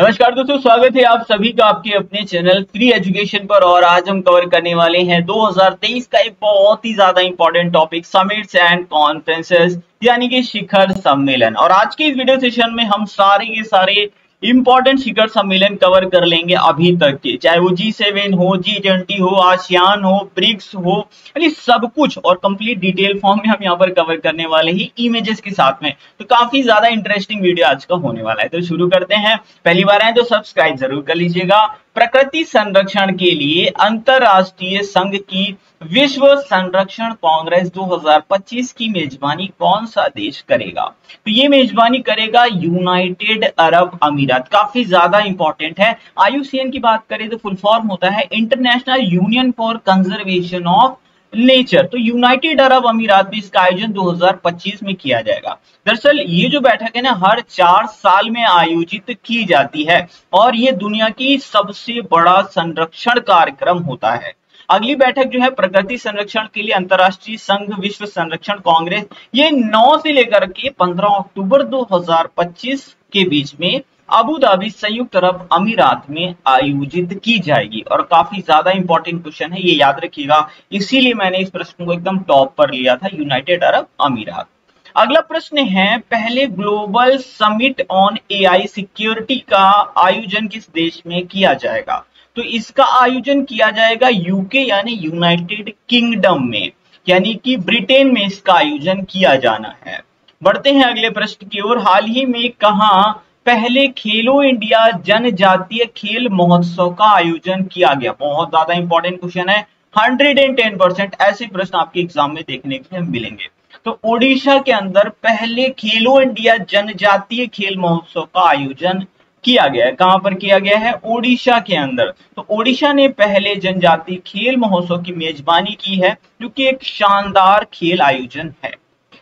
नमस्कार दोस्तों, स्वागत है आप सभी का आपके अपने चैनल फ्री एजुकेशन पर। और आज हम कवर करने वाले हैं 2023 का एक बहुत ही ज्यादा important topic, summits and conferences यानी कि शिखर सम्मेलन। और आज के इस वीडियो सेशन में हम सारे के सारे इंपॉर्टेंट शिखर सम्मेलन कवर कर लेंगे अभी तक के, चाहे वो G7 हो, G20 हो, आसियान हो, ब्रिक्स हो, यानी सब कुछ और कंप्लीट डिटेल फॉर्म में हम यहाँ पर कवर करने वाले हैं इमेजेस के साथ में। तो काफी ज्यादा इंटरेस्टिंग वीडियो आज का होने वाला है। तो शुरू करते हैं। पहली बार आए तो सब्सक्राइब जरूर कर लीजिएगा। प्रकृति संरक्षण के लिए अंतरराष्ट्रीय संघ की विश्व संरक्षण कांग्रेस 2025 की मेजबानी कौन सा देश करेगा? तो ये मेजबानी करेगा यूनाइटेड अरब अमीरात। काफी ज्यादा इंपॉर्टेंट है। IUCN की बात करें तो फुल फॉर्म होता है international union for conservation of nature. तो यूनाइटेड अरब अमीरात में इसका आयोजन 2025 में किया जाएगा। दरअसल ये जो बैठक है ना, हर 4 साल में आयोजित की जाती है और ये दुनिया की सबसे बड़ा संरक्षण कार्यक्रम होता है। अगली बैठक जो है प्रकृति संरक्षण के लिए अंतरराष्ट्रीय संघ विश्व संरक्षण कांग्रेस, ये 9 से लेकर के 15 अक्टूबर 2025 के बीच में अबू धाबी संयुक्त अरब अमीरात में आयोजित की जाएगी। और काफी ज्यादा इंपॉर्टेंट क्वेश्चन है, ये याद रखिएगा, इसीलिए मैंने इस प्रश्न को एकदम टॉप पर लिया था, यूनाइटेड अरब अमीरात। अगला प्रश्न है, पहले global summit on AI security का आयोजन किस देश में किया जाएगा? तो इसका आयोजन किया जाएगा यूके यानी यूनाइटेड किंगडम में, यानी कि ब्रिटेन में इसका आयोजन किया जाना है। बढ़ते हैं अगले प्रश्न की ओर। हाल ही में कहां पहले खेलो इंडिया जनजातीय खेल महोत्सव का आयोजन किया गया? बहुत ज्यादा इंपॉर्टेंट क्वेश्चन है। 110% ऐसे प्रश्न आपके एग्जाम में देखने के लिए मिलेंगे। तो ओडिशा के अंदर पहले खेलो इंडिया जनजातीय खेल महोत्सव का आयोजन किया गया है। कहां पर किया गया है? ओडिशा के अंदर। तो ओडिशा ने पहले जनजातीय खेल महोत्सव की मेजबानी की है, जो कि एक शानदार खेल आयोजन है।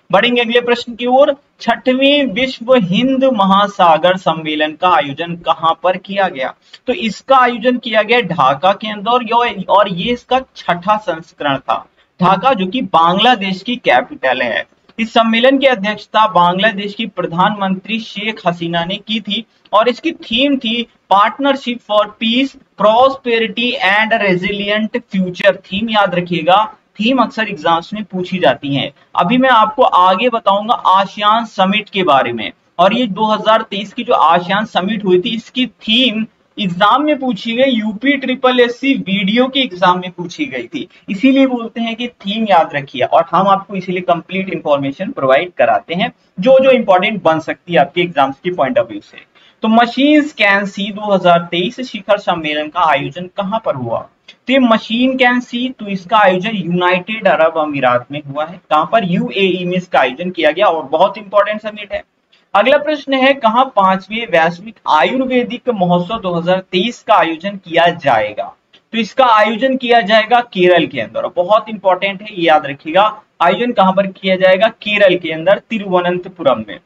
बढ़ेंगे अगले प्रश्न की ओर। 6वें विश्व हिंद महासागर सम्मेलन का आयोजन कहां पर किया गया? तो इसका आयोजन किया गया ढाका के अंदर और ये इसका 6ठा संस्करण था। ढाका जो कि बांग्लादेश की कैपिटल है। इस सम्मेलन की अध्यक्षता बांग्लादेश की प्रधानमंत्री शेख हसीना ने की थी और इसकी थीम थी partnership for piece, prosperity and resilient future. Theme याद रखिएगा, थीम अक्सर एग्जाम्स में पूछी जाती हैं। अभी मैं आपको आगे बताऊंगा आसियान समिट के बारे में। और ये 2023 की जो आसियान समिट हुई थी, इसकी थीम एग्जाम में पूछी गई, UPSSC वीडियो के एग्जाम में पूछी गई थी। इसीलिए बोलते हैं कि थीम याद रखिए और हम आपको इसीलिए कंप्लीट इंफॉर्मेशन प्रोवाइड कराते हैं जो जो इंपॉर्टेंट बन सकती है आपके एग्जाम्स की पॉइंट ऑफ व्यू से। तो मशीन्स कैन सी 2023 शिखर सम्मेलन का आयोजन कहां पर हुआ? तो मशीन कैन सी, तो इसका आयोजन यूनाइटेड अरब अमीरात में हुआ है। कहां पर? UAE में इसका आयोजन किया गया और बहुत इंपॉर्टेंट समिट है। अगला प्रश्न है, कहां 5वें वैश्विक आयुर्वेदिक महोत्सव 2023 का आयोजन किया जाएगा? तो इसका आयोजन किया जाएगा केरल के अंदर। बहुत इंपॉर्टेंट है, ये याद रखिएगा। आयोजन कहां पर किया जाएगा? केरल के अंदर, तिरुवनंतपुरम में।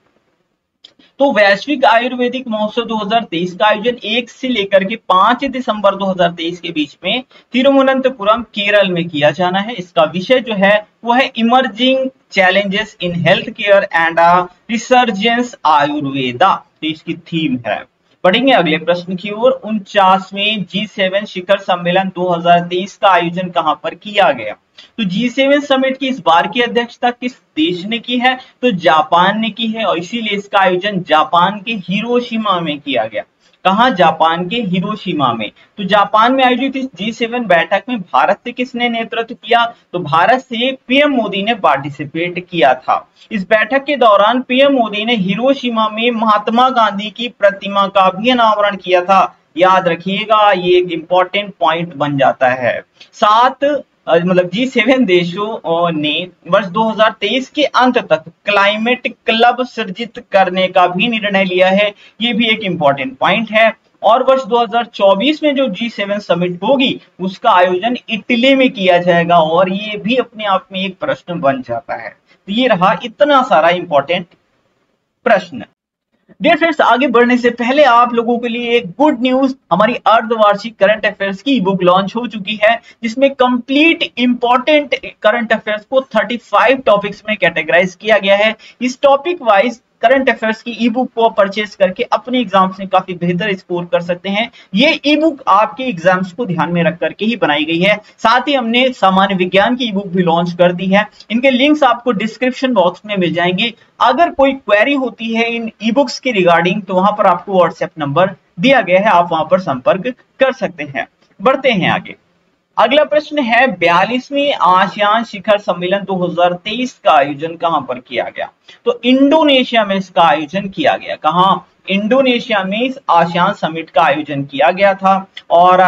तो वैश्विक आयुर्वेदिक महोत्सव 2023 का आयोजन 1 से लेकर के 5 दिसंबर 2023 के बीच में तिरुवनंतपुरम केरल में किया जाना है। इसका विषय जो है वो है emerging challenges in health care and resurgence Ayurveda. तो इसकी थीम है। पढ़ेंगे अगले प्रश्न की ओर। 49वें G7 शिखर सम्मेलन 2023 का आयोजन कहां पर किया गया? तो G7 समिट की इस बार की अध्यक्षता किस देश ने की है? तो जापान ने की है और इसीलिए इसका आयोजन जापान के हिरोशिमा में किया गया। कहां? जापान के हिरोशिमा में। तो जापान में आयोजित इस G7 बैठक में भारत से किसने नेतृत्व किया? तो भारत से PM मोदी ने पार्टिसिपेट किया था। इस बैठक के दौरान PM मोदी ने हिरोशिमा में महात्मा गांधी की प्रतिमा का भी अनावरण किया था। याद रखिएगा, ये एक इंपॉर्टेंट पॉइंट बन जाता है। 7 G7 देशों ने वर्ष 2023 के अंत तक क्लाइमेट क्लब सृजित करने का भी निर्णय लिया है। ये भी एक इंपॉर्टेंट पॉइंट है। और वर्ष 2024 में जो G7 समिट होगी उसका आयोजन इटली में किया जाएगा और ये भी अपने आप में एक प्रश्न बन जाता है। तो ये रहा इतना सारा इंपॉर्टेंट प्रश्न। डियर फ्रेंड्स, आगे बढ़ने से पहले आप लोगों के लिए एक गुड न्यूज, हमारी अर्धवार्षिक करंट अफेयर्स की बुक लॉन्च हो चुकी है जिसमें कंप्लीट इंपॉर्टेंट करंट अफेयर्स को 35 टॉपिक्स में कैटेगराइज किया गया है। इस टॉपिक वाइज करंट अफेयर्स की ई बुक को परचेज करके अपने एग्जाम्स में काफी बेहतर स्कोर कर सकते हैं। ये ई बुक आपके एग्जाम्स को ध्यान में रख करके ही बनाई गई है। साथ ही हमने सामान्य विज्ञान की ई बुक भी लॉन्च कर दी है। इनके लिंक्स आपको डिस्क्रिप्शन बॉक्स में मिल जाएंगे। अगर कोई क्वेरी होती है इन ई बुक्स के रिगार्डिंग तो वहां पर आपको व्हाट्सएप नंबर दिया गया है, आप वहां पर संपर्क कर सकते हैं। बढ़ते हैं आगे। अगला प्रश्न है 42वीं आसियान शिखर सम्मेलन 2023 का आयोजन कहां पर किया गया? तो इंडोनेशिया में इसका आयोजन किया गया। कहां? इंडोनेशिया में इस आसियान समिट का आयोजन किया गया था। और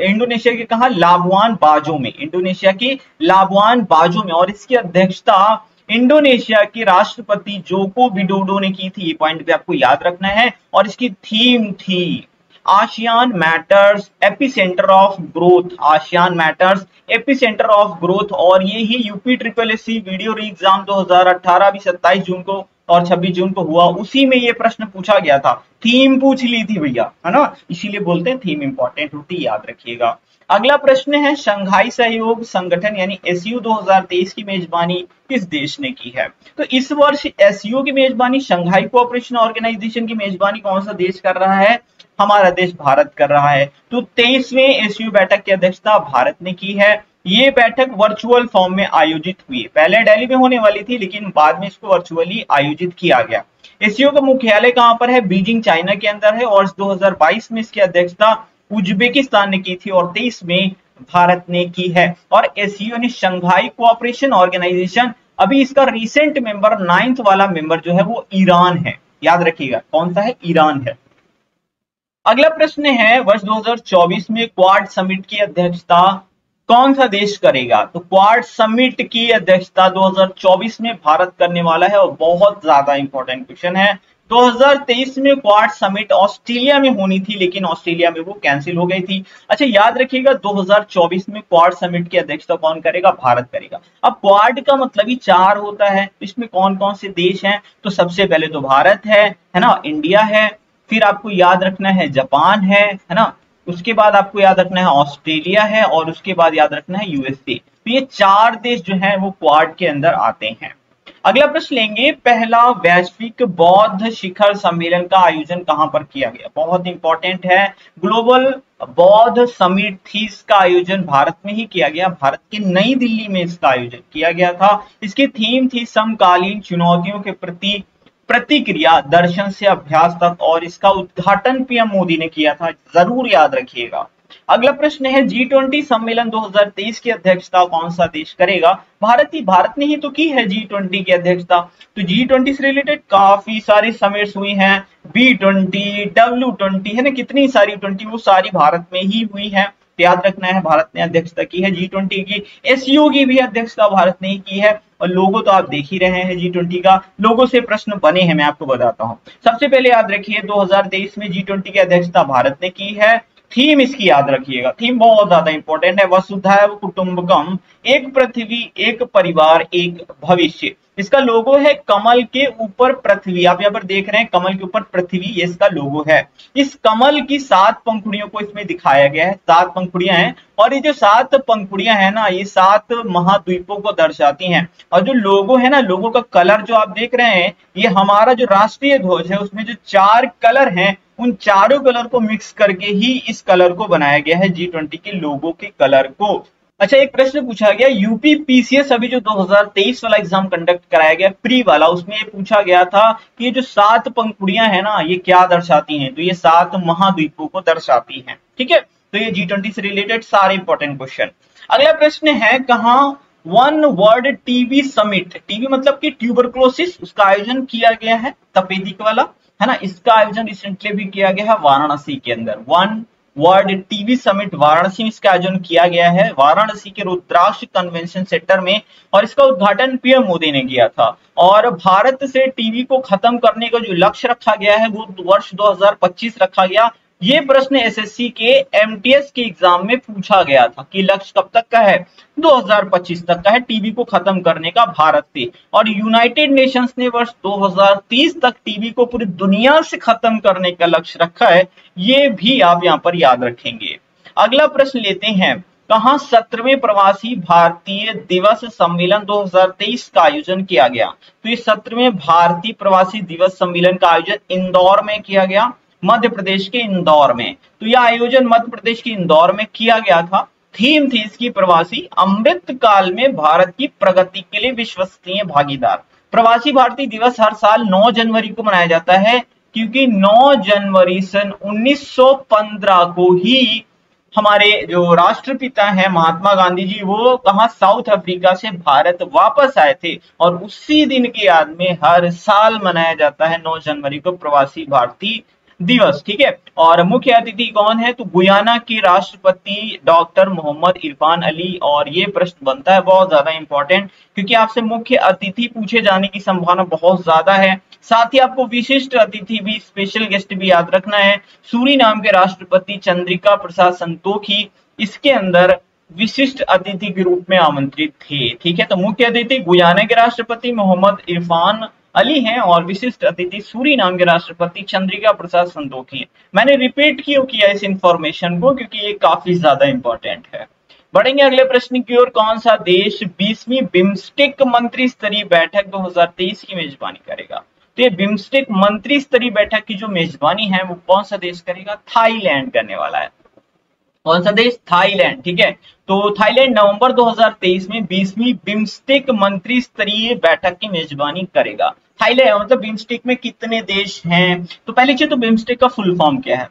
इंडोनेशिया के कहा? लाबुआन बाजो में, इंडोनेशिया के लाबुआन बाजो में। और इसकी अध्यक्षता इंडोनेशिया के राष्ट्रपति जोको विडोडो ने की थी। ये पॉइंट भी आपको याद रखना है। और इसकी थीम थी ASEAN matters epicentre of growth, ASEAN matters epicentre of growth. और ये ही UP triple SC video re exam 2018 भी 27 जून को और 26 जून को हुआ, उसी में ये प्रश्न पूछा गया था। थीम पूछ ली थी भैया, है ना, इसीलिए बोलते हैं थीम इंपॉर्टेंट होती है, याद रखिएगा। अगला प्रश्न है शंघाई सहयोग संगठन यानी एससीओ 2023 की मेजबानी किस देश ने की है? तो इस वर्ष एससीओ की मेजबानी, शंघाई कोऑपरेशन ऑर्गेनाइजेशन की मेजबानी कौन सा देश कर रहा है? हमारा देश भारत कर रहा है। तो 23वें एससीओ बैठक की अध्यक्षता भारत ने की है। ये बैठक वर्चुअल फॉर्म में आयोजित हुई। पहले दिल्ली में होने वाली थी लेकिन बाद में इसको वर्चुअली आयोजित किया गया। एससीओ का मुख्यालय कहां पर है? बीजिंग चाइना के अंदर है। और 2022 में इसकी अध्यक्षता उज्बेकिस्तान ने की थी और 23 में भारत ने की है। और एससीओ ने शंघाई कोऑपरेशन ऑर्गेनाइजेशन, अभी इसका रिसेंट मेंबर 9th वाला मेंबर जो है वो ईरान है, याद रखिएगा कौन सा है? ईरान है। अगला प्रश्न है वर्ष 2024 में क्वाड समिट की अध्यक्षता कौन सा देश करेगा? तो क्वाड समिट की अध्यक्षता 2024 में भारत करने वाला है। और बहुत ज्यादा इंपॉर्टेंट क्वेश्चन है। 2023 में क्वाड समिट ऑस्ट्रेलिया में होनी थी लेकिन ऑस्ट्रेलिया में वो कैंसिल हो गई थी। अच्छा याद रखिएगा 2024 में क्वाड समिट की अध्यक्षता कौन करेगा? भारत करेगा। अब क्वाड का मतलब ही 4 होता है, इसमें कौन कौन से देश हैं? तो सबसे पहले तो भारत है ना, इंडिया है, फिर आपको याद रखना है जापान है ना, उसके बाद आपको याद रखना है ऑस्ट्रेलिया है और उसके बाद याद रखना है यूएसए। तो ये 4 देश जो हैं वो क्वाड के अंदर आते हैं। अगला प्रश्न लेंगे, पहला वैश्विक बौद्ध शिखर सम्मेलन का आयोजन कहां पर किया गया? बहुत इंपॉर्टेंट है। ग्लोबल बौद्ध समिट थी, इसका आयोजन भारत में ही किया गया। भारत की नई दिल्ली में इसका आयोजन किया गया था। इसकी थीम थी समकालीन चुनौतियों के प्रति प्रतिक्रिया, दर्शन से अभ्यास तक। और इसका उद्घाटन पीएम मोदी ने किया था, जरूर याद रखिएगा। अगला प्रश्न है G20 सम्मेलन 2023 की अध्यक्षता कौन सा देश करेगा? भारत ने ही तो की है G20 की अध्यक्षता। तो G20 से रिलेटेड काफी सारी समिट्स हुई हैं, B20, W20 है ना, कितनी सारी 20 वो सारी भारत में ही हुई है। याद रखना है भारत ने अध्यक्षता की है G20 की। एससीओ की भी अध्यक्षता भारत ने ही की है। और लोगो तो आप देख ही रहे हैं G20 का, लोगो से प्रश्न बने हैं, मैं आपको बताता हूं। सबसे पहले याद रखिए 2023 में G20 की अध्यक्षता भारत ने की है। थीम इसकी याद रखिएगा, थीम बहुत ज्यादा इंपॉर्टेंट है, वसुधैव कुटुंबकम, एक पृथ्वी एक परिवार एक भविष्य। इसका लोगो है कमल के ऊपर पृथ्वी, आप यहाँ पर देख रहे हैं कमल के ऊपर पृथ्वी, ये इसका लोगो है। इस कमल की 7 पंखुड़ियों को इसमें दिखाया गया है, 7 पंखुड़ियां हैं। और ये जो 7 पंखुड़ियां हैं ना, ये 7 महाद्वीपों को दर्शाती हैं। और जो लोगो है ना, लोगो का कलर जो आप देख रहे हैं, ये हमारा जो राष्ट्रीय ध्वज है उसमें जो 4 कलर हैं, उन चारों कलर को मिक्स करके ही इस कलर को बनाया गया है, G20 के लोगो के कलर को। अच्छा एक प्रश्न पूछा गया, यूपी पीसीएस अभी जो 2023 वाला एग्जाम कंडक्ट कराया गया प्री वाला, उसमें ये पूछा गया था कि ये जो 7 पंखुड़ियां हैं ना, ये क्या दर्शाती हैं? तो ये 7 महाद्वीपों को दर्शाती हैं। ठीक है, तो ये G20 से रिलेटेड सारे इंपॉर्टेंट क्वेश्चन। अगला प्रश्न है, कहां one world TB summit, TB मतलब कि ट्यूबरक्लोसिस, उसका आयोजन किया गया है, तपेदिक वाला है ना, इसका आयोजन रिसेंटली भी किया गया है वाराणसी के अंदर। One world TB summit Varanasi में इसका आयोजन किया गया है, वाराणसी के रुद्राक्ष कन्वेंशन सेंटर में। और इसका उद्घाटन पीएम मोदी ने किया था। और भारत से टीबी को खत्म करने का जो लक्ष्य रखा गया है वो वर्ष 2025 रखा गया। ये प्रश्न एसएससी के एमटीएस के एग्जाम में पूछा गया था कि लक्ष्य कब तक का है? 2025 तक का है, टीबी को खत्म करने का भारत से। और यूनाइटेड नेशंस ने वर्ष 2030 तक टीबी को पूरी दुनिया से खत्म करने का लक्ष्य रखा है, ये भी आप यहां पर याद रखेंगे। अगला प्रश्न लेते हैं, कहां 17वें प्रवासी भारतीय दिवस सम्मेलन 2023 का आयोजन किया गया? तो ये 17वें भारतीय प्रवासी दिवस सम्मेलन का आयोजन इंदौर में किया गया, मध्य प्रदेश के इंदौर में। तो यह आयोजन मध्य प्रदेश के इंदौर में किया गया था। थीम थी इसकी प्रवासी, अमृत काल में भारत की प्रगति के लिए विश्वसनीय भागीदार। प्रवासी भारतीय दिवस हर साल 9 जनवरी को मनाया जाता है, क्योंकि 9 जनवरी सन 1915 को ही हमारे जो राष्ट्रपिता हैं महात्मा गांधी जी, वो कहा साउथ अफ्रीका से भारत वापस आए थे, और उसी दिन की याद में हर साल मनाया जाता है 9 जनवरी को प्रवासी भारतीय दिवस। ठीक है, और मुख्य अतिथि कौन है? तो गुयाना के राष्ट्रपति डॉक्टर मोहम्मद इरफान अली। और ये प्रश्न बनता है बहुत ज्यादा इंपॉर्टेंट, क्योंकि आपसे मुख्य अतिथि पूछे जाने की संभावना बहुत ज्यादा है। साथ ही आपको विशिष्ट अतिथि भी, स्पेशल गेस्ट भी याद रखना है। सूरीनाम के राष्ट्रपति चंद्रिका प्रसाद संतोखी इसके अंदर विशिष्ट अतिथि के रूप में आमंत्रित थे। ठीक है, तो मुख्य अतिथि गुयाना के राष्ट्रपति मोहम्मद इरफान अली हैं, और विशिष्ट अतिथि सूरीनाम के राष्ट्रपति चंद्रिका प्रसाद संतोखी हैं। मैंने रिपीट क्यों किया इस इंफॉर्मेशन को? क्योंकि ये काफी ज्यादा इंपॉर्टेंट है। बढ़ेंगे अगले प्रश्न की ओर। कौन सा देश 20वीं बिम्स्टेक मंत्री स्तरीय बैठक 2023 की मेजबानी करेगा? तो ये बिम्स्टेक मंत्री स्तरीय बैठक की जो मेजबानी है वो कौन सा देश करेगा? थाईलैंड करने वाला है। कौन सा देश? थाईलैंड। ठीक है, तो थाईलैंड नवंबर 2023 में 20वीं बिम्स्टेक मंत्री स्तरीय बैठक की मेजबानी करेगा। थाईलैंड मतलब बिम्स्टेक में कितने देश हैं? तो पहली चीज तो बिम्स्टेक का फुल फॉर्म क्या है?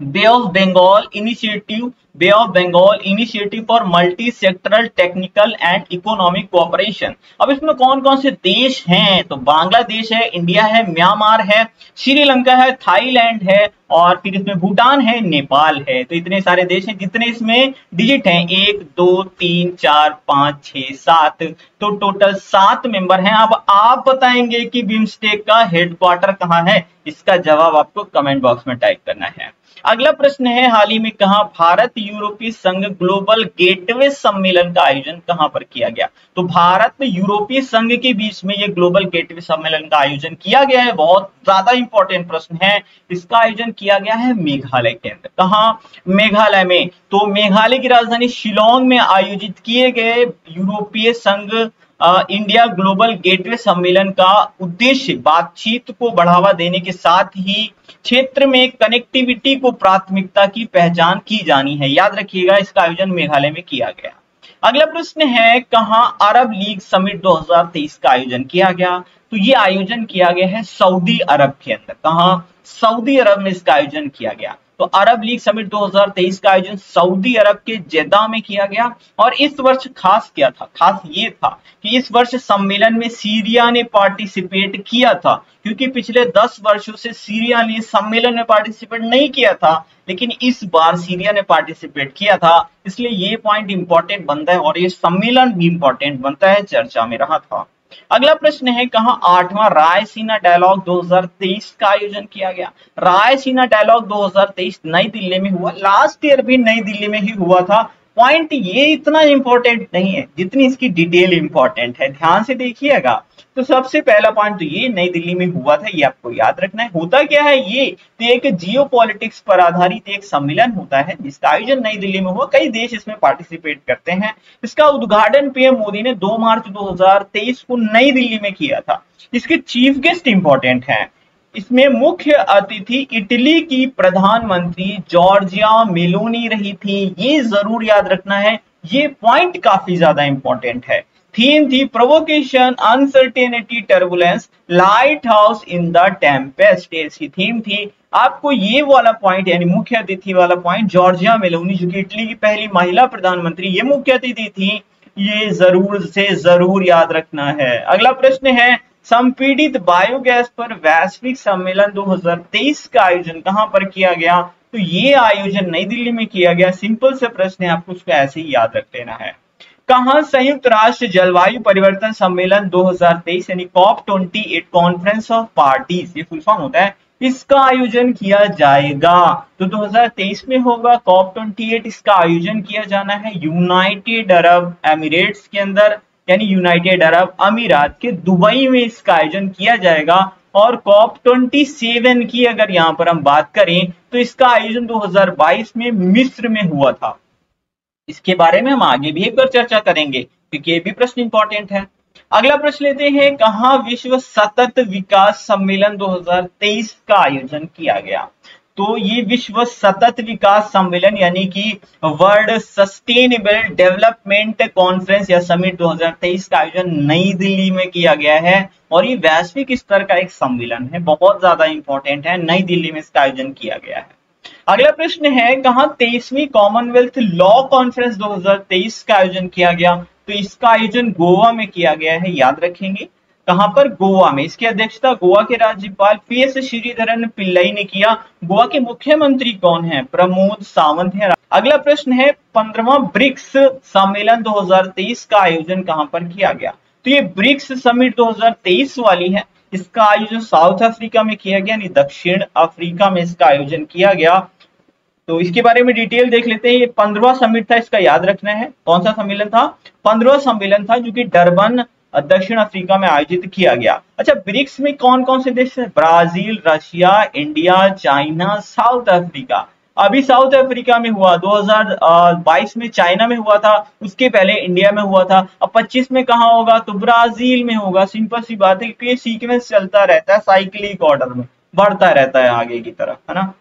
Bay of Bengal initiative, bay of Bengal initiative for multi sectoral technical and economic cooperation. अब इसमें कौन कौन से देश हैं? तो बांग्लादेश है, इंडिया है, म्यांमार है, श्रीलंका है, थाईलैंड है, और फिर इसमें भूटान है, नेपाल है। तो इतने सारे देश हैं। जितने इसमें डिजिट हैं 1 2 3 4 5 6 7, तो टोटल 7 मेंबर हैं। अब आप बताएंगे कि बिम्स्टेक का हेडक्वार्टर कहाँ है? इसका जवाब आपको कमेंट बॉक्स में टाइप करना है। अगला प्रश्न है, हाल ही में कहा भारत यूरोपीय संघ ग्लोबल गेटवे सम्मेलन का आयोजन कहां पर किया गया? तो भारत यूरोपीय संघ के बीच में ये ग्लोबल गेटवे सम्मेलन का आयोजन किया गया है। बहुत ज्यादा इंपॉर्टेंट प्रश्न है। इसका आयोजन किया गया है मेघालय के अंदर। कहां? मेघालय में। तो मेघालय की राजधानी शिलोंग में आयोजित किए गए यूरोपीय संघ इंडिया ग्लोबल गेटवे सम्मेलन का उद्देश्य बातचीत को बढ़ावा देने के साथ ही क्षेत्र में कनेक्टिविटी को प्राथमिकता की पहचान की जानी है। याद रखिएगा, इसका आयोजन मेघालय में किया गया। अगला प्रश्न है, कहां अरब लीग समिट 2023 का आयोजन किया गया? तो ये आयोजन किया गया है सऊदी अरब के अंदर। कहां? सऊदी अरब में इसका आयोजन किया गया। तो अरब लीग समिट 2023 का आयोजन सऊदी अरब के जेद्दा में किया गया। और इस वर्ष खास क्या था? खास ये था कि इस वर्ष सम्मेलन में सीरिया ने पार्टिसिपेट किया था, क्योंकि पिछले 10 वर्षों से सीरिया ने सम्मेलन में पार्टिसिपेट नहीं किया था, लेकिन इस बार सीरिया ने पार्टिसिपेट किया था। इसलिए ये पॉइंट इंपॉर्टेंट बनता है, और ये सम्मेलन भी इंपॉर्टेंट बनता है, चर्चा में रहा था। अगला प्रश्न है, कहां 8वां रायसीना डायलॉग 2023 का आयोजन किया गया? रायसीना डायलॉग 2023 नई दिल्ली में हुआ। लास्ट ईयर भी नई दिल्ली में ही हुआ था। पॉइंट ये इतना इंपॉर्टेंट नहीं है जितनी इसकी डिटेल इंपॉर्टेंट है। ध्यान से देखिएगा। तो सबसे पहला पॉइंट तो ये नई दिल्ली में हुआ था, ये आपको याद रखना है। होता क्या है ये? तो एक जियोपॉलिटिक्स पर आधारित एक सम्मेलन होता है जिसका आयोजन नई दिल्ली में हुआ। कई देश इसमें पार्टिसिपेट करते हैं। इसका उद्घाटन पीएम मोदी ने 2 मार्च 2023 को नई दिल्ली में किया था। इसके चीफ गेस्ट इंपॉर्टेंट हैं। इसमें मुख्य अतिथि इटली की प्रधानमंत्री जॉर्जिया मेलोनी रही थी। ये जरूर याद रखना है, ये पॉइंट काफी ज्यादा इंपॉर्टेंट है। थीम थी provocation, uncertainty, turbulence, light house in the Tempest. ऐसी थीम थी। आपको ये वाला पॉइंट यानी मुख्य अतिथि वाला पॉइंट, जॉर्जिया मेलोनी जो कि इटली की पहली महिला प्रधानमंत्री, ये मुख्य अतिथि थी। ये जरूर से जरूर याद रखना है। अगला प्रश्न है, संपीड़ित बायोगैस पर वैश्विक सम्मेलन 2023 का आयोजन कहां पर किया गया? तो ये आयोजन नई दिल्ली में किया गया। सिंपल से प्रश्न है, आपको उसको ऐसे ही याद रख लेना है। कहां संयुक्त राष्ट्र जलवायु परिवर्तन सम्मेलन 2023 यानी COP28 कॉन्फ्रेंस ऑफ पार्टीज, ये फुल फॉर्म होता है, इसका आयोजन किया जाएगा? तो 2023 में होगा COP28। इसका आयोजन किया जाना है यूनाइटेड अरब एमिरेट्स के अंदर, यानी यूनाइटेड अरब अमीरात के दुबई में इसका आयोजन किया जाएगा। और COP27 की अगर यहां पर हम बात करें तो इसका आयोजन 2022 में मिस्र में हुआ था। इसके बारे में हम आगे भी एक बार चर्चा करेंगे क्योंकि ये भी प्रश्न इंपॉर्टेंट है। अगला प्रश्न लेते हैं, कहाँ विश्व सतत विकास सम्मेलन 2023 का आयोजन किया गया? तो ये विश्व सतत विकास सम्मेलन यानी कि वर्ल्ड सस्टेनेबल डेवलपमेंट कॉन्फ्रेंस या समिट 2023 का आयोजन नई दिल्ली में किया गया है और ये वैश्विक स्तर का एक सम्मेलन है, बहुत ज्यादा इंपॉर्टेंट है। नई दिल्ली में इसका आयोजन किया गया है। अगला प्रश्न है, कहाँ 23वीं कॉमनवेल्थ लॉ कॉन्फ्रेंस 2023 का आयोजन किया गया? तो इसका आयोजन गोवा में किया गया है, याद रखेंगे। कहां पर? गोवा में। इसकी अध्यक्षता गोवा के राज्यपाल PS श्रीधरन पिल्लई ने किया। गोवा के मुख्यमंत्री कौन है? प्रमोद सावंत है। अगला प्रश्न है, 15वां ब्रिक्स सम्मेलन 2023 का आयोजन कहां पर किया गया? तो ये ब्रिक्स समिट 2023 वाली है, इसका आयोजन साउथ अफ्रीका में किया गया, यानी दक्षिण अफ्रीका में इसका आयोजन किया गया। तो इसके बारे में डिटेल देख लेते हैं। ये 15वां समिट था, इसका याद रखना है। कौन सा सम्मेलन था? 15वां सम्मेलन था जो कि डरबन दक्षिण अफ्रीका में आयोजित किया गया। अच्छा, ब्रिक्स में कौन कौन से देश है? Brazil, Russia, India, China, south Africa. अभी साउथ अफ्रीका में हुआ, 2022 में चाइना में हुआ था, उसके पहले इंडिया में हुआ था। अब 25 में कहाँ होगा? तो ब्राजील में होगा। सिंपल सी बात है क्योंकि सीक्वेंस चलता रहता है, साइक्लिक ऑर्डर में बढ़ता रहता है आगे की तरफ, है ना।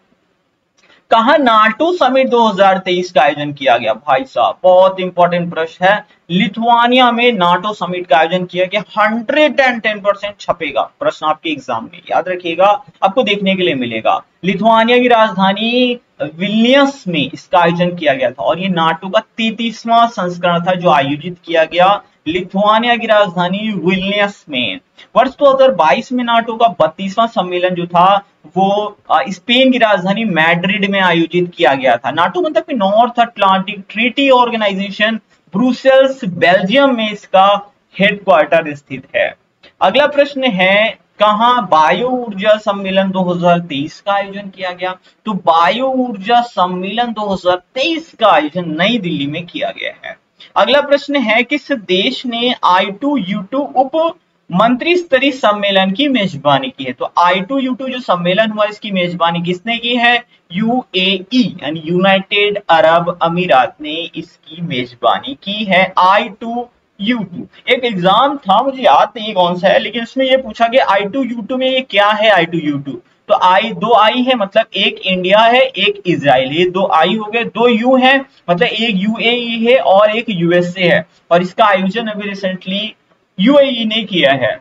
कहा नाटो समिट 2023 का आयोजन किया गया? भाई साहब बहुत इंपॉर्टेंट प्रश्न है। लिथुआनिया में नाटो समिट का आयोजन किया गया। 110% छपेगा प्रश्न आपके एग्जाम में, याद रखिएगा, आपको देखने के लिए मिलेगा। लिथुआनिया की राजधानी विल्नियस में इसका आयोजन किया गया था और ये नाटो का 33वां संस्करण था जो आयोजित किया गया लिथुआनिया की राजधानी विल्नियस में। वर्ष 2022 में नाटो का 32वां सम्मेलन जो था वो स्पेन की राजधानी मैड्रिड में आयोजित किया गया था। नाटो मतलब कि north Atlantic treaty organisation, Brussels Belgium में इसका हेडक्वार्टर स्थित है। अगला प्रश्न है, कहां बायो ऊर्जा सम्मेलन 2023 का आयोजन किया गया? तो बायो ऊर्जा सम्मेलन 2023 का आयोजन नई दिल्ली में किया गया है। अगला प्रश्न है, किस देश ने I2U2 उप मंत्री स्तरीय सम्मेलन की मेजबानी की है? तो I2U2 जो सम्मेलन हुआ इसकी मेजबानी किसने की है? UAE यानी यूनाइटेड अरब अमीरात ने इसकी मेजबानी की है। I2U2 एक एग्जाम था, मुझे याद नहीं कौन सा है, लेकिन इसमें ये पूछा गया I2U2 में ये क्या है I2U2? तो दो आई है, मतलब एक इंडिया है एक इजराइल है, ये दो आई हो गए। दो यू है मतलब एक UAE है और एक USA है, और इसका आयोजन अभी रिसेंटली UAE ने किया है।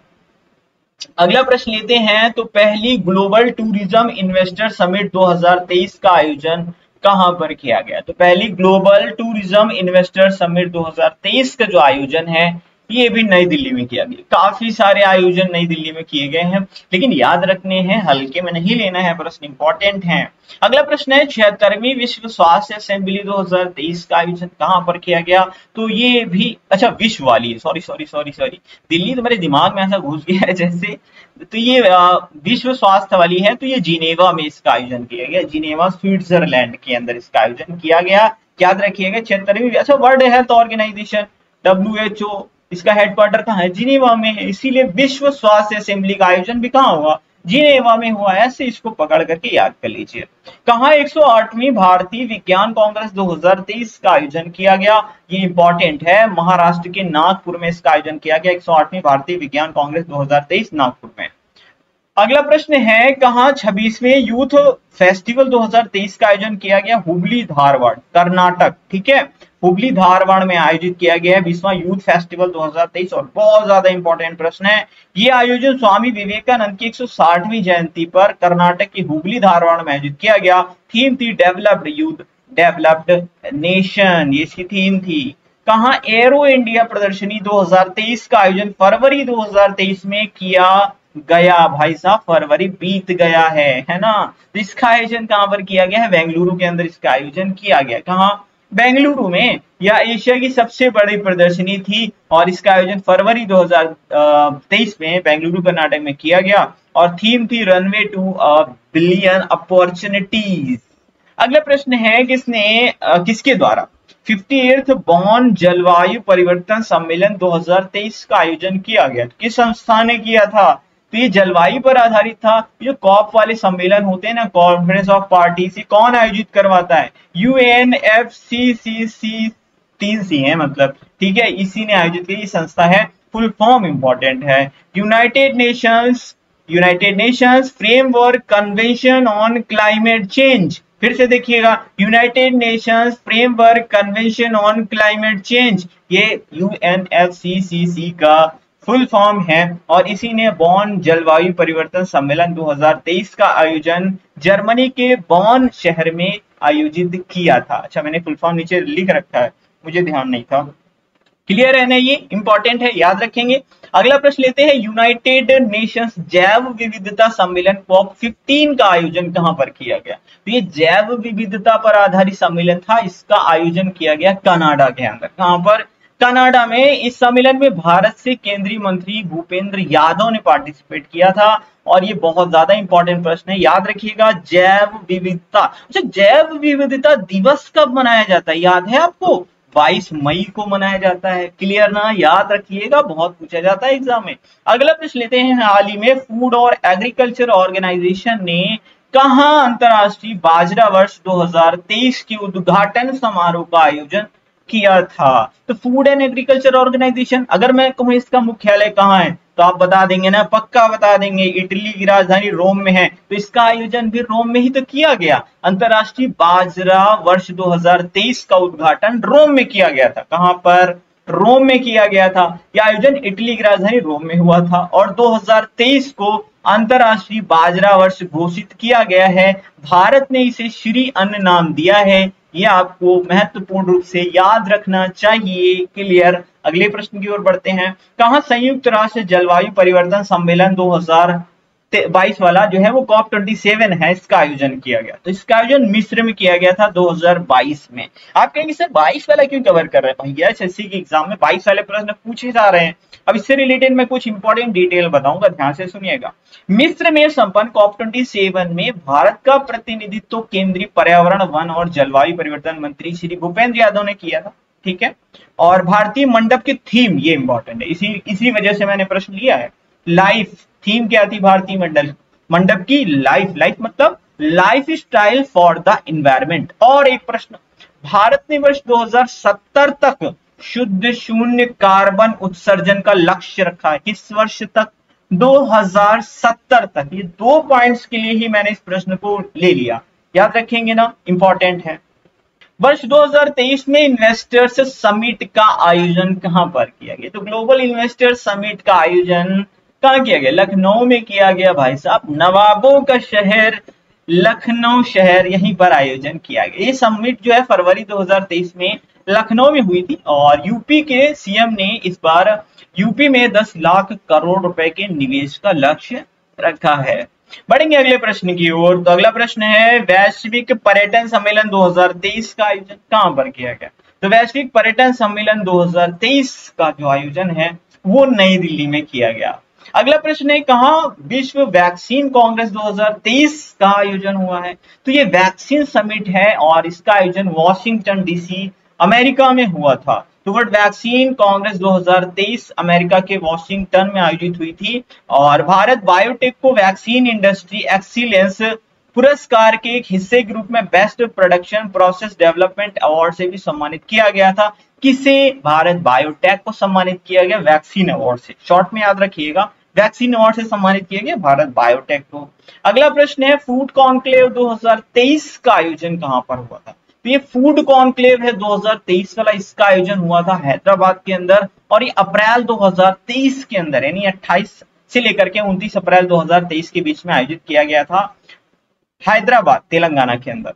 अगला प्रश्न लेते हैं, तो पहली ग्लोबल टूरिज्म इन्वेस्टर समिट 2023 का आयोजन कहां पर किया गया? तो पहली ग्लोबल टूरिज्म इन्वेस्टर समिट 2023 का जो आयोजन है ये भी नई दिल्ली में किया गया। काफी सारे आयोजन नई दिल्ली में किए गए हैं, लेकिन याद रखने हैं, हल्के में नहीं लेना है, प्रश्न इंपॉर्टेंट है। अगला प्रश्न है, 76वीं विश्व स्वास्थ्य असेंबली 2023 का आयोजन कहां पर किया गया? तो ये भी, अच्छा विश्व वाली है, सॉरी दिल्ली तो मेरे दिमाग में ऐसा घुस गया है जैसे। तो ये विश्व स्वास्थ्य वाली है, तो ये जिनेवा में इसका आयोजन किया गया। जिनेवा स्विट्जरलैंड के अंदर इसका आयोजन किया गया। याद रखिएगा 76वीं, अच्छा वर्ल्ड हेल्थ ऑर्गेनाइजेशन WHO इसका हेडक्वार्टर कहाँ है? जिनेवा में है, इसीलिए विश्व स्वास्थ्य असेंबली का आयोजन भी कहाँ हुआ? जिनेवा में हुआ। ऐसे इसको पकड़ करके याद कर लीजिए। कहाँ 108वीं भारतीय विज्ञान कांग्रेस 2023 का आयोजन किया गया? ये इंपॉर्टेंट है, महाराष्ट्र के नागपुर में इसका आयोजन किया गया। 108वीं भारतीय विज्ञान कांग्रेस 2023 नागपुर में। अगला प्रश्न है, कहाँ 26वें यूथ फेस्टिवल 2023 का आयोजन किया गया? हुबली धारवाड़ कर्नाटक, ठीक है, हुबली धारवाड़ में आयोजित किया गया है 20वां यूथ फेस्टिवल 2023। और बहुत ज्यादा इंपॉर्टेंट प्रश्न है, ये आयोजन स्वामी विवेकानंद की 160वीं जयंती पर कर्नाटक की हुबली धारवाड़ में आयोजित किया गया। थीम थी डेवलप्ड यूथ डेवलप्ड नेशन, ये इसकी थीम थी। कहाँ एरो इंडिया प्रदर्शनी 2023 का आयोजन फरवरी 2023 में किया गया? भाई साहब फरवरी बीत गया है ना। तो इसका आयोजन कहां पर किया गया है? बेंगलुरु के अंदर इसका आयोजन किया गया। कहां? बेंगलुरु में। यह एशिया की सबसे बड़ी प्रदर्शनी थी और इसका आयोजन फरवरी 2023 में बेंगलुरु कर्नाटक में किया गया और थीम थी रनवे टू बिलियन अपॉर्चुनिटीज। अगला प्रश्न है, किसके द्वारा 58th बॉन जलवायु परिवर्तन सम्मेलन 2023 का आयोजन किया गया? किस संस्था ने किया था? तो ये जलवायु पर आधारित था। जो कॉप वाले सम्मेलन होते हैं ना, कॉन्फ्रेंस ऑफ पार्टीज, कौन आयोजित करवाता है? UNFCCC 3 सी है मतलब, ठीक है, इसी ने आयोजित की संस्था है, फुल फॉर्म इंपॉर्टेंट है, United Nations framework convention on climate change. फिर से देखिएगा, United Nations framework convention on climate change, ये UNFCCC का फुल फॉर्म है, और इसी ने बॉन जलवायु परिवर्तन सम्मेलन 2023 का आयोजन जर्मनी के बॉन शहर में आयोजित किया था। अच्छा, मैंने फुल फॉर्म नीचे लिख रखा है, मुझे ध्यान नहीं था। क्लियर है ना, ये इंपॉर्टेंट है, याद रखेंगे। अगला प्रश्न लेते हैं, यूनाइटेड नेशंस जैव विविधता सम्मेलन COP15 का आयोजन कहां पर किया गया? तो ये जैव विविधता पर आधारित सम्मेलन था, इसका आयोजन किया गया कनाडा के अंदर। कहां पर? कनाडा में। इस सम्मेलन में भारत से केंद्रीय मंत्री भूपेंद्र यादव ने पार्टिसिपेट किया था, और ये बहुत ज्यादा इंपॉर्टेंट प्रश्न है, याद रखिएगा। जैव विविधता, अच्छा, जैव विविधता दिवस कब मनाया जाता है, याद है आपको? 22 मई को मनाया जाता है। क्लियर ना, याद रखिएगा, बहुत पूछा जाता है एग्जाम में। अगला प्रश्न लेते हैं, हाल ही में फूड और एग्रीकल्चर ऑर्गेनाइजेशन ने कहां अंतरराष्ट्रीय बाजरा वर्ष 2023 के उद्घाटन समारोह का आयोजन किया था? तो फूड एंड एग्रीकल्चर ऑर्गेनाइजेशन, अगर मैं कहूं इसका मुख्यालय कहां है तो आप बता देंगे ना, पक्का बता देंगे, इटली की राजधानी रोम में है। तो इसका आयोजन भी रोम में ही तो किया गया। अंतरराष्ट्रीय बाजरा वर्ष 2023 का उद्घाटन रोम में किया गया था। कहां पर? रोम में किया गया था। यह आयोजन इटली की राजधानी रोम में हुआ था, और 2023 को अंतरराष्ट्रीय बाजरा वर्ष घोषित किया गया है। भारत ने इसे श्री अन्न नाम दिया है, ये आपको महत्वपूर्ण रूप से याद रखना चाहिए। क्लियर। अगले प्रश्न की ओर बढ़ते हैं, कहां संयुक्त राष्ट्र जलवायु परिवर्तन सम्मेलन 2022 वाला जो है वो COP27 है, इसका आयोजन किया गया? तो इसका आयोजन मिस्र में किया गया था 2022 में। आप कहेंगे सर 22 वाला क्यों कवर कर रहे हैं भैया, SSC के एग्जाम में 22 वाले प्रश्न पूछे जा रहे हैं। अब इससे रिलेटेड मैं कुछ इंपॉर्टेंट डिटेल बताऊंगा, ध्यान से सुनिएगा। मिस्र में संपन्न COP27 में भारत का प्रतिनिधित्व केंद्रीय पर्यावरण, वन और जलवायु परिवर्तन मंत्री श्री भूपेंद्र यादव ने किया था, ठीक है। और भारतीय मंडप की थीम, ये इंपॉर्टेंट है, इसी वजह से मैंने प्रश्न लिया है। लाइफ थीम क्या थी भारतीय मंडप की? लाइफ मतलब life style for the environment. और एक प्रश्न, भारत ने वर्ष 2070 तक शुद्ध शून्य कार्बन उत्सर्जन का लक्ष्य रखा है। किस वर्ष तक? 2070 तक। ये 2 पॉइंट्स के लिए ही मैंने इस प्रश्न को ले लिया, याद रखेंगे ना, इंपॉर्टेंट है। वर्ष 2023 में इन्वेस्टर्स समिट का आयोजन कहां पर किया गया? तो ग्लोबल इन्वेस्टर्स समिट का आयोजन कहां किया गया? लखनऊ में किया गया भाई साहब, नवाबों का शहर लखनऊ शहर, यहीं पर आयोजन किया गया। ये समिट जो है फरवरी 2023 में लखनऊ में हुई थी, और यूपी के सीएम ने इस बार यूपी में 10 लाख करोड़ रुपए के निवेश का लक्ष्य रखा है। बढ़ेंगे अगले प्रश्न की ओर। तो अगला प्रश्न है, वैश्विक पर्यटन सम्मेलन 2023 का आयोजन कहां पर किया गया? तो वैश्विक पर्यटन सम्मेलन 2023 का जो आयोजन है वो नई दिल्ली में किया गया। अगला प्रश्न है, कहां विश्व वैक्सीन कांग्रेस 2023 का आयोजन हुआ है? तो ये वैक्सीन समिट है, और इसका आयोजन वॉशिंगटन DC अमेरिका में हुआ था। तो वर्ल्ड वैक्सीन कांग्रेस 2023 अमेरिका के वॉशिंगटन में आयोजित हुई थी, और भारत बायोटेक को वैक्सीन इंडस्ट्री एक्सीलेंस पुरस्कार के एक हिस्से के रूप में best production process development award से भी सम्मानित किया गया था। किसे? भारत बायोटेक को सम्मानित किया गया वैक्सीन अवार्ड से। शॉर्ट में याद रखिएगा, वैक्सीन अवार्ड से सम्मानित किया गया भारत बायोटेक को। अगला प्रश्न है, फूड कॉन्क्लेव 2023 का आयोजन कहां पर हुआ था? तो ये फूड कॉन्क्लेव है 2023 वाला, इसका आयोजन हुआ था हैदराबाद के अंदर, और ये अप्रैल 2023 के अंदर, यानी 28 से लेकर के 29 अप्रैल 2023 के बीच में आयोजित किया गया था हैदराबाद, तेलंगाना के अंदर।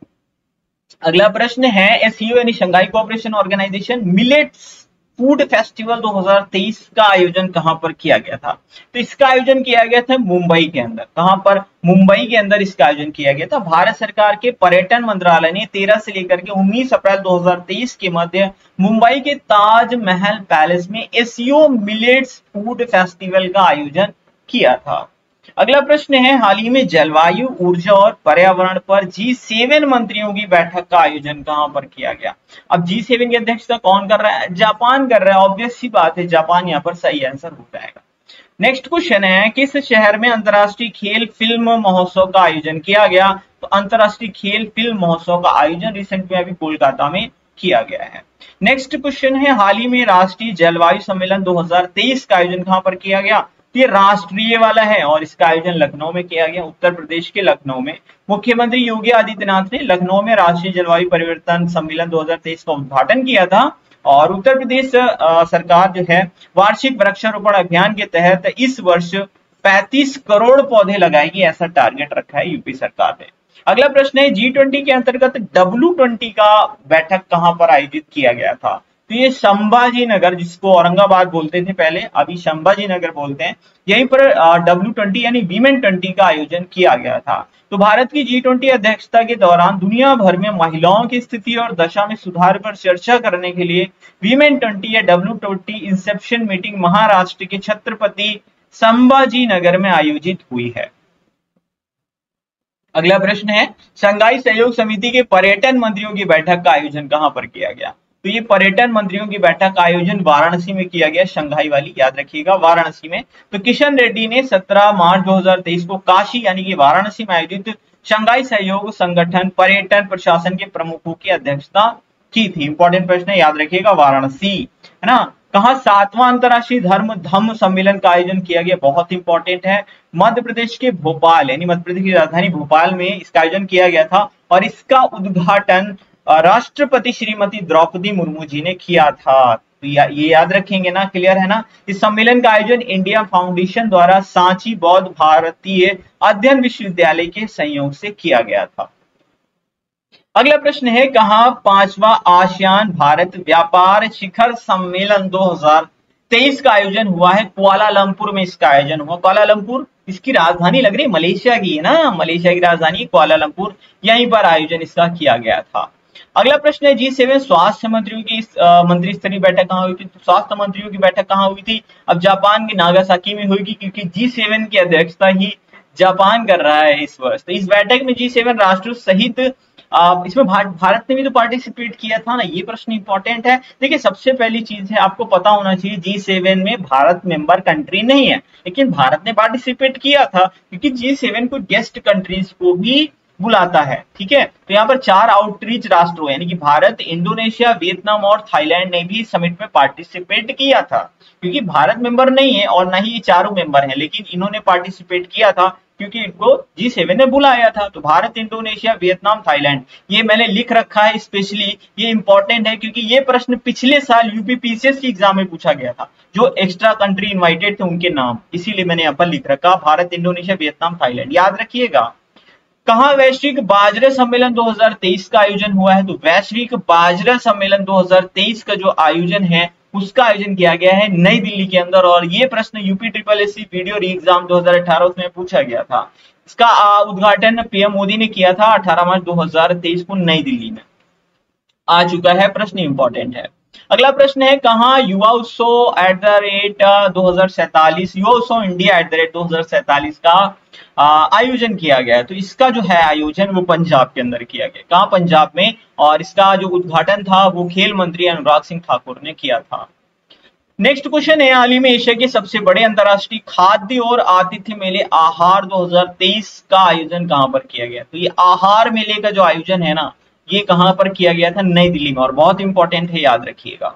अगला प्रश्न है, SCO यानी Shanghai cooperation organisation millets food festival 2023 का आयोजन कहां पर किया गया था? तो इसका आयोजन किया गया था मुंबई के अंदर। कहां पर? मुंबई के अंदर इसका आयोजन किया गया था। भारत सरकार के पर्यटन मंत्रालय ने 13 से लेकर के 19 अप्रैल 2023 के मध्य मुंबई के ताजमहल पैलेस में SCO मिलेट्स फूड फेस्टिवल का आयोजन किया था। अगला प्रश्न है, हाल ही में जलवायु, ऊर्जा और पर्यावरण पर G7 मंत्रियों की बैठक का आयोजन कहां पर किया गया? अब G7 की अध्यक्षता कौन कर रहा है? जापान कर रहा है। ऑब्वियस सी बात है, जापान यहाँ पर सही आंसर हो जाएगा। नेक्स्ट क्वेश्चन है, किस शहर में अंतरराष्ट्रीय खेल फिल्म महोत्सव का आयोजन किया गया? तो अंतरराष्ट्रीय खेल फिल्म महोत्सव का आयोजन रिसेंट में अभी कोलकाता में किया गया है। नेक्स्ट क्वेश्चन है, हाल ही में राष्ट्रीय जलवायु सम्मेलन 2023 का आयोजन कहां पर किया गया? ये राष्ट्रीय वाला है और इसका आयोजन लखनऊ में किया गया, उत्तर प्रदेश के लखनऊ में। मुख्यमंत्री योगी आदित्यनाथ ने लखनऊ में राष्ट्रीय जलवायु परिवर्तन सम्मेलन 2023 का उद्घाटन किया था और उत्तर प्रदेश सरकार जो है वार्षिक वृक्षारोपण अभियान के तहत इस वर्ष 35 करोड़ पौधे लगाएगी, ऐसा टारगेट रखा है यूपी सरकार ने। अगला प्रश्न है, G20 के अंतर्गत W20 का बैठक कहां पर आयोजित किया गया था? तो ये संभाजी नगर, जिसको औरंगाबाद बोलते थे पहले, अभी संभाजी नगर बोलते हैं, यहीं पर W20 यानी वीमेन 20 का आयोजन किया गया था। तो भारत की G20 अध्यक्षता के दौरान दुनिया भर में महिलाओं की स्थिति और दशा में सुधार पर चर्चा करने के लिए वीमेन 20 या W20 इंसेप्शन मीटिंग महाराष्ट्र के छत्रपति संभाजी नगर में आयोजित हुई है। अगला प्रश्न है, शंघाई सहयोग समिति के पर्यटन मंत्रियों की बैठक का आयोजन कहां पर किया गया? तो ये पर्यटन मंत्रियों की बैठक का आयोजन वाराणसी में किया गया, शंघाई वाली, याद रखिएगा, वाराणसी में। तो किशन रेड्डी ने 17 मार्च 2023 को काशी यानी कि वाराणसी में आयोजित शंघाई सहयोग संगठन पर्यटन प्रशासन के प्रमुखों की अध्यक्षता की थी। इंपॉर्टेंट प्रश्न है, याद रखिएगा, वाराणसी, है ना। कहा 7वां अंतरराष्ट्रीय धम्म सम्मेलन का आयोजन किया गया? बहुत इंपॉर्टेंट है, मध्य प्रदेश के भोपाल यानी मध्य प्रदेश की राजधानी भोपाल में इसका आयोजन किया गया था और इसका उद्घाटन राष्ट्रपति श्रीमती द्रौपदी मुर्मू जी ने किया था। तो ये याद रखेंगे ना, क्लियर है ना। इस सम्मेलन का आयोजन इंडिया फाउंडेशन द्वारा सांची बौद्ध भारतीय अध्ययन विश्वविद्यालय के सहयोग से किया गया था। अगला प्रश्न है, कहां 5वां आसियान भारत व्यापार शिखर सम्मेलन 2023 का आयोजन हुआ है? कुआलालंपुर में इसका आयोजन हुआ। कुआलालंपुर इसकी राजधानी लग रही है, मलेशिया की है ना, मलेशिया की राजधानी कुआलालंपुर, यहीं पर आयोजन इसका किया गया था। अगला प्रश्न है, G7 स्वास्थ्य मंत्रियों की मंत्री स्तरीय बैठक कहां हुई थी? तो स्वास्थ्य मंत्रियों की बैठक कहां हुई थी? अब जापान के नागासाकी में होगी, क्योंकि G7 की अध्यक्षता ही जापान कर रहा है इस वर्ष। तो इस बैठक में G7 राष्ट्रों सहित इसमें भारत ने भी तो पार्टिसिपेट किया था ना, ये प्रश्न इंपॉर्टेंट है। देखिए, सबसे पहली चीज है, आपको पता होना चाहिए G7 में भारत मेंबर कंट्री नहीं है, लेकिन भारत ने पार्टिसिपेट किया था, क्योंकि G7 को गेस्ट कंट्रीज को भी बुलाता है, ठीक है। तो यहाँ पर 4 आउटरीच राष्ट्रों यानी कि भारत, इंडोनेशिया, वियतनाम और थाईलैंड ने भी समिट में पार्टिसिपेट किया था। क्योंकि भारत मेंबर नहीं है और ना ही ये चारों मेंबर हैं, लेकिन इन्होंने पार्टिसिपेट किया था क्योंकि इनको G7 ने बुलाया था। तो भारत, इंडोनेशिया, वियतनाम, थाईलैंड, ये मैंने लिख रखा है स्पेशली, ये इंपॉर्टेंट है क्योंकि ये प्रश्न पिछले साल यूपीपीसीएस की एग्जाम में पूछा गया था। जो एक्स्ट्रा कंट्री इन्वाइटेड थे उनके नाम, इसीलिए मैंने यहाँ पर लिख रखा, भारत, इंडोनेशिया, वियतनाम, थाईलैंड, याद रखिएगा। कहां वैश्विक बाजरा सम्मेलन 2023 का आयोजन हुआ है? तो वैश्विक बाजरा सम्मेलन 2023 का जो आयोजन है उसका आयोजन किया गया है नई दिल्ली के अंदर, और ये प्रश्न UP SSC video re exam 2018 में पूछा गया था। इसका उद्घाटन पीएम मोदी ने किया था 18 मार्च 2023 को नई दिल्ली में। आ चुका है प्रश्न, इंपॉर्टेंट है। अगला प्रश्न है, कहां युवा उत्सव @2047 युवा उत्सव इंडिया @2047 का आयोजन किया गया है? तो इसका जो है आयोजन वो पंजाब के अंदर किया गया। कहां? पंजाब में। और इसका जो उद्घाटन था वो खेल मंत्री अनुराग सिंह ठाकुर ने किया था। नेक्स्ट क्वेश्चन है, हाल ही में एशिया के सबसे बड़े अंतरराष्ट्रीय खाद्य और आतिथ्य मेले आहार 2023 का आयोजन कहां पर किया गया? तो ये आहार मेले का जो आयोजन है ना, ये कहां पर किया गया था? नई दिल्ली में, और बहुत इंपॉर्टेंट है, याद रखिएगा।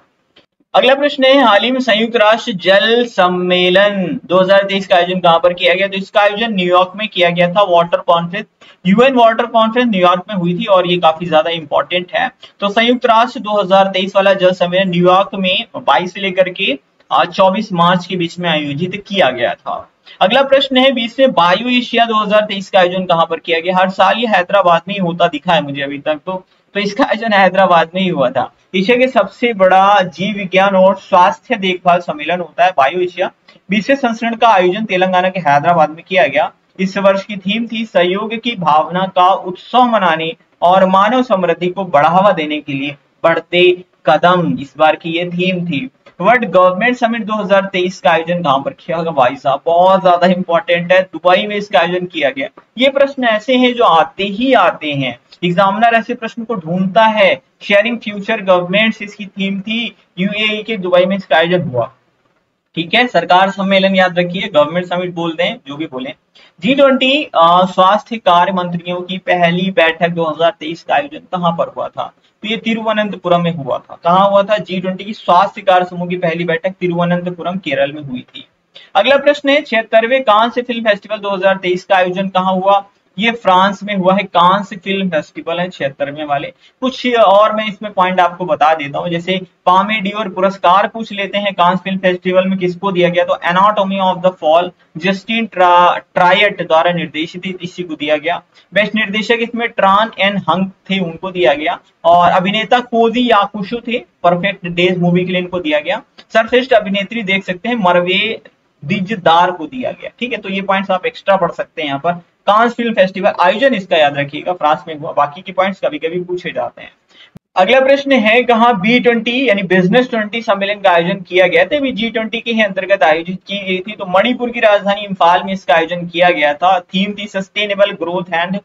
अगला प्रश्न है, हाल ही में संयुक्त राष्ट्र जल सम्मेलन 2023 का आयोजन कहां पर किया गया? तो इसका आयोजन न्यूयॉर्क में किया गया था। Water conference, UN water conference New York में हुई थी और ये काफी ज्यादा इंपॉर्टेंट है। तो संयुक्त राष्ट्र 2023 वाला जल सम्मेलन न्यूयॉर्क में 22 से लेकर के 24 मार्च के बीच में आयोजित किया गया था। अगला प्रश्न है, 20वें बायो एशिया 2023 का आयोजन कहां पर किया गया? हर साल ये हैदराबाद में ही होता दिखा है मुझे अभी तक, तो इसका आयोजन हैदराबाद में ही हुआ था। एशिया के सबसे बड़ा जीव विज्ञान और स्वास्थ्य देखभाल सम्मेलन होता है बायो एशिया। 20वें संस्करण का आयोजन तेलंगाना के हैदराबाद में किया गया। इस वर्ष की थीम थी सहयोग की भावना का उत्सव मनाने और मानव समृद्धि को बढ़ावा देने के लिए बढ़ते कदम, इस बार की ये थीम थी। वर्ल्ड गवर्नमेंट समिट 2023 का आयोजन कहां पर किया गया? भाई साहब, बहुत ज्यादा इंपॉर्टेंट है, दुबई में इसका आयोजन किया गया। ये प्रश्न ऐसे हैं जो आते ही आते हैं, एग्जामिनर ऐसे प्रश्न को ढूंढता है। शेयरिंग फ्यूचर गवर्नमेंट्स इसकी थीम थी, यूएई के दुबई में इसका आयोजन हुआ। ठीक है, सरकार सम्मेलन याद रखिए, गवर्नमेंट समिट बोलते हैं, जो भी बोले। G20 स्वास्थ्य कार्य मंत्रियों की पहली बैठक 2023 का आयोजन कहां पर हुआ था? तो ये तिरुवनंतपुरम में हुआ था। कहां हुआ था? G20 की स्वास्थ्य कार्य समूह की पहली बैठक तिरुवनंतपुरम केरल में हुई थी। अगला प्रश्न है, 76वें कांस्य फिल्म फेस्टिवल 2023 का आयोजन कहां हुआ? ये फ्रांस में हुआ है। कांस्य फिल्म फेस्टिवल है 76वें वाले। कुछ और मैं इसमें पॉइंट आपको बता देता हूँ, जैसे पामे डियोर पुरस्कार पूछ लेते हैं कांस्य फिल्म फेस्टिवल में किसको दिया गया? तो anatomy of the fall Justine Triet द्वारा निर्देशित इसी को दिया गया। बेस्ट निर्देशक इसमें ट्रान एन हंग थे, उनको दिया गया। और अभिनेता कोजी याकुशो थे, परफेक्ट डेज मूवी के लिए इनको दिया गया। सर्वश्रेष्ठ अभिनेत्री देख सकते हैं मरवे दिजदार को दिया गया। ठीक है, तो ये पॉइंट्स आप एक्स्ट्रा पढ़ सकते हैं यहाँ पर। कांस फिल्म फेस्टिवल आयोजन इसका याद रखिएगा फ्रांस में हुआ। बाकी के पॉइंट्स कभी कभी पूछे जाते हैं। अगला प्रश्न है, कहां B20 यानी बिजनेस 20 सम्मेलन का आयोजन किया गया था? G20 के ही अंतर्गत आयोजित की गई थी। तो मणिपुर की राजधानी इम्फाल में इसका आयोजन किया गया था। थीम थी सस्टेनेबल ग्रोथ एंड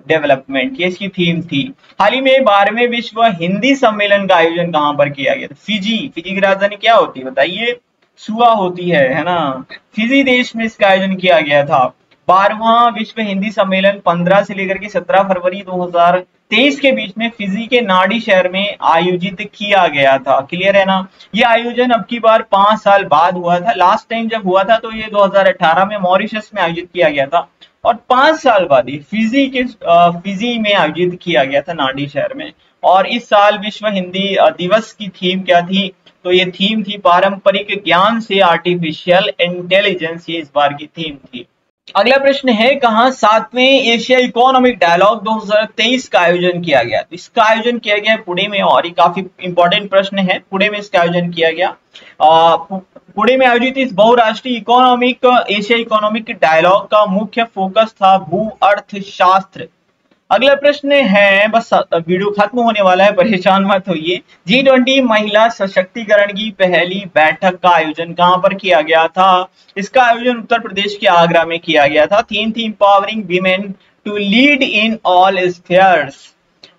डेवलपमेंट, ये इसकी थीम थी। हाल ही में 12वें विश्व हिंदी सम्मेलन का आयोजन कहां पर किया गया था? फिजी। फिजी की राजधानी क्या होती है बताइए? सुआ होती है ना। फिजी देश में इसका आयोजन किया गया था। 12वां विश्व हिंदी सम्मेलन 15 से लेकर के 17 फरवरी 2023 के बीच में फिजी के नाडी शहर में आयोजित किया गया था। क्लियर है ना? ये आयोजन अब की बार 5 साल बाद हुआ था। लास्ट टाइम जब हुआ था तो ये 2018 में मॉरिशस में आयोजित किया गया था, और 5 साल बाद ही फिजी में आयोजित किया गया था, नाडी शहर में। और इस साल विश्व हिंदी दिवस की थीम क्या थी? तो ये थीम थी पारंपरिक ज्ञान से आर्टिफिशियल इंटेलिजेंस, ये इस बार की थीम थी। अगला प्रश्न है, कहां 7वें एशिया इकोनॉमिक डायलॉग 2023 का आयोजन किया गया? तो इसका आयोजन किया गया पुणे में, और ये काफी इंपॉर्टेंट प्रश्न है। पुणे में इसका आयोजन किया गया। पुणे में आयोजित इस बहुराष्ट्रीय एशिया इकोनॉमिक डायलॉग का मुख्य फोकस था भू अर्थशास्त्र। अगला प्रश्न है, बस वीडियो खत्म होने वाला है, परेशान मत होइए। G20 महिला सशक्तिकरण की पहली बैठक का आयोजन कहां पर किया गया था? इसका आयोजन उत्तर प्रदेश के आगरा में किया गया था। थीम थी empowering women to lead in all spheres.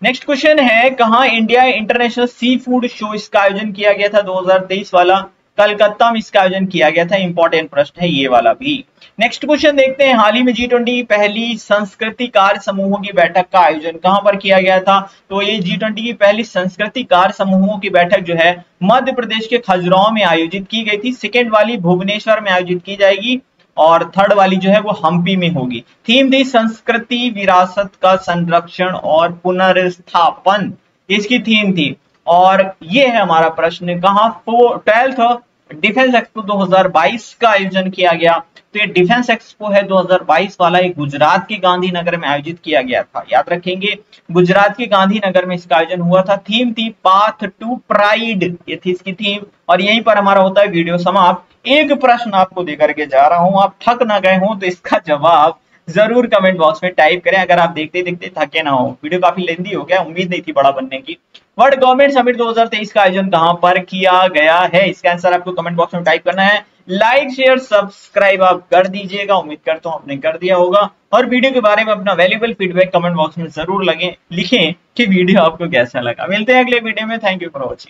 Next question है, कहां India international seafood show इसका आयोजन किया गया था? 2023 वाला कलकत्ता में इसका आयोजन किया गया था। इंपॉर्टेंट प्रश्न है ये वाला भी। नेक्स्ट क्वेश्चन देखते हैं, हाल ही में G20 की पहली संस्कृति कार्य समूहों की बैठक का आयोजन कहां पर किया गया था? तो ये G20 की पहली संस्कृति कार्य समूहों की बैठक जो है मध्य प्रदेश के खजुराहो में आयोजित की गई थी। सेकेंड वाली भुवनेश्वर में आयोजित की जाएगी, और थर्ड वाली जो है वो हम्पी में होगी। थीम थी संस्कृति विरासत का संरक्षण और पुनर्स्थापन, इसकी थीम थी। और ये है हमारा प्रश्न, कहां 12th डिफेंस एक्सपो 2022 का आयोजन किया गया? तो ये डिफेंस एक्सपो है 2022 वाला, ये गुजरात के गांधीनगर में आयोजित किया गया था। याद रखेंगे, गुजरात के गांधीनगर में इसका आयोजन हुआ था। थीम थी पाथ टू प्राइड, ये थी इसकी थीम। और यहीं पर हमारा होता है वीडियो समाप्त। एक प्रश्न आपको देकर के जा रहा हूं, आप थक ना गए हो तो इसका जवाब जरूर कमेंट बॉक्स में टाइप करें, अगर आप देखते देखते थके ना हो। वीडियो काफी लेंथी हो गया, उम्मीद नहीं थी बड़ा बनने की। वर्ल्ड गवर्नमेंट समिट 2023 का आयोजन कहां पर किया गया है? इसका आंसर आपको कमेंट बॉक्स में टाइप करना है। लाइक शेयर सब्सक्राइब आप कर दीजिएगा, उम्मीद करता हूं आपने कर दिया होगा। और वीडियो के बारे में अपना वैल्यूएबल फीडबैक कमेंट बॉक्स में जरूर लिखें कि वीडियो आपको कैसा लगा। मिलते हैं अगले वीडियो में। Thank you for watching.